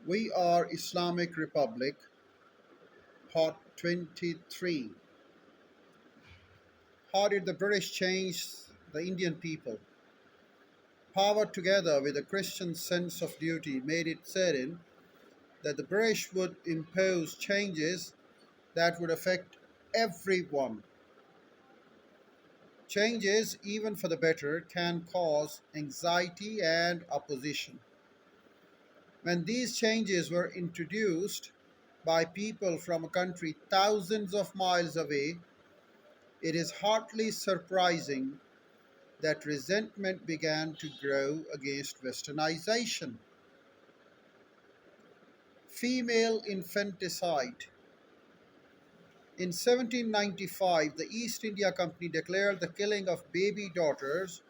We are Islamic Republic, Part 23. How did the British change the Indian people? Power together with a Christian sense of duty made it certain that the British would impose changes that would affect everyone. Changes, even for the better, can cause anxiety and opposition. When these changes were introduced by people from a country thousands of miles away, it is hardly surprising that resentment began to grow against westernization. Female infanticide. In 1795, the East India Company declared the killing of baby daughters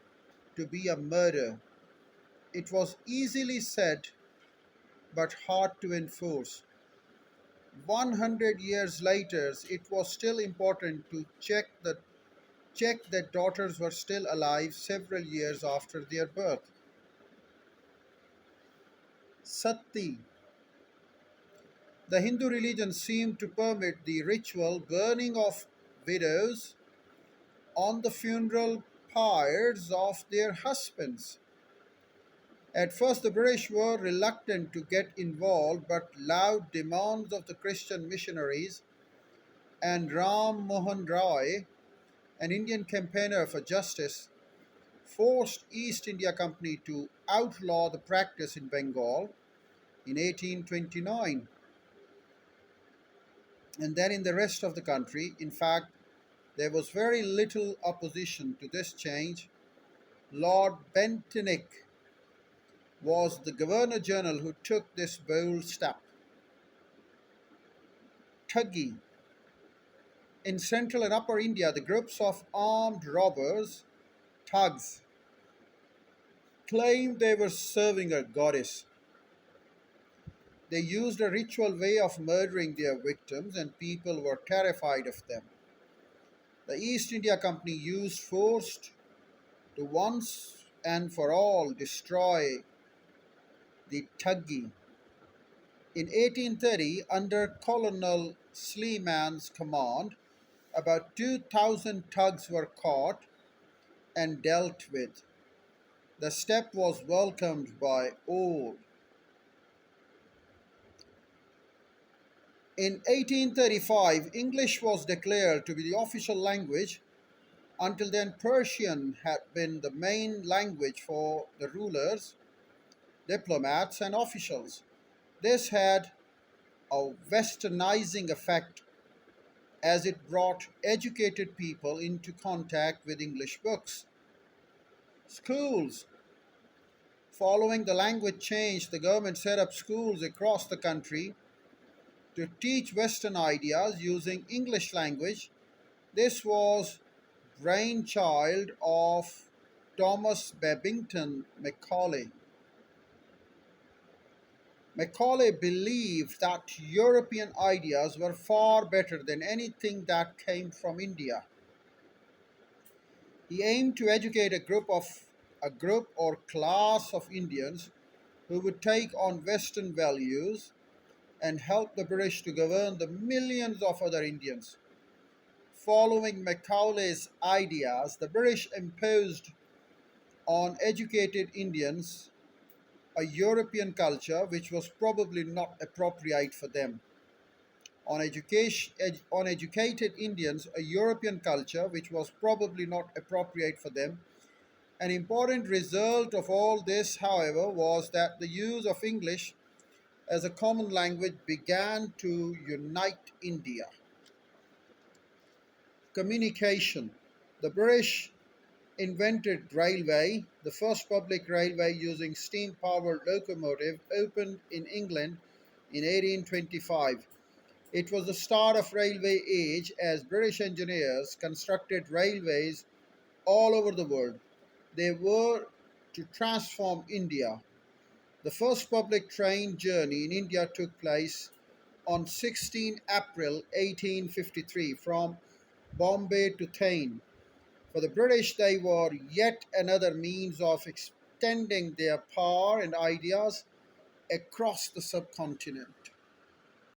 to be a murder. It was easily said but hard to enforce. 100 years later, it was still important to check that daughters were still alive several years after their birth. Sati. The Hindu religion seemed to permit the ritual burning of widows on the funeral pyres of their husbands. At first, the British were reluctant to get involved, but loud demands of the Christian missionaries and Ram Mohan Roy, an Indian campaigner for justice, forced East India Company to outlaw the practice in Bengal in 1829. And then in the rest of the country, in fact, there was very little opposition to this change. Lord Bentinck was the Governor General who took this bold step. Thuggi. In central and upper India, the groups of armed robbers, thugs, claimed they were serving a goddess. They used a ritual way of murdering their victims, and people were terrified of them. The East India Company used force to once and for all destroy the Thuggi. In 1830, under Colonel Sleeman's command, about 2,000 thugs were caught and dealt with. The step was welcomed by all. In 1835, English was declared to be the official language. Until then, Persian had been the main language for the rulers, diplomats, and officials. This had a westernizing effect as it brought educated people into contact with English books. Schools. Following the language change, the government set up schools across the country to teach Western ideas using English language. This was brainchild of Thomas Babington Macaulay. Macaulay believed that European ideas were far better than anything that came from India. He aimed to educate a group or class of Indians who would take on Western values and help the British to govern the millions of other Indians. Following Macaulay's ideas, the British imposed on educated Indians a European culture which was probably not appropriate for them. On educated Indians, a European culture which was probably not appropriate for them. An important result of all this, however, was that the use of English as a common language began to unite India. Communication. The British invented railway. The first public railway using steam-powered locomotive opened in England in 1825. It was the start of railway age as British engineers constructed railways all over the world. They were to transform India. The first public train journey in India took place on 16 April 1853 from Bombay to Thane. For the British, they were yet another means of extending their power and ideas across the subcontinent.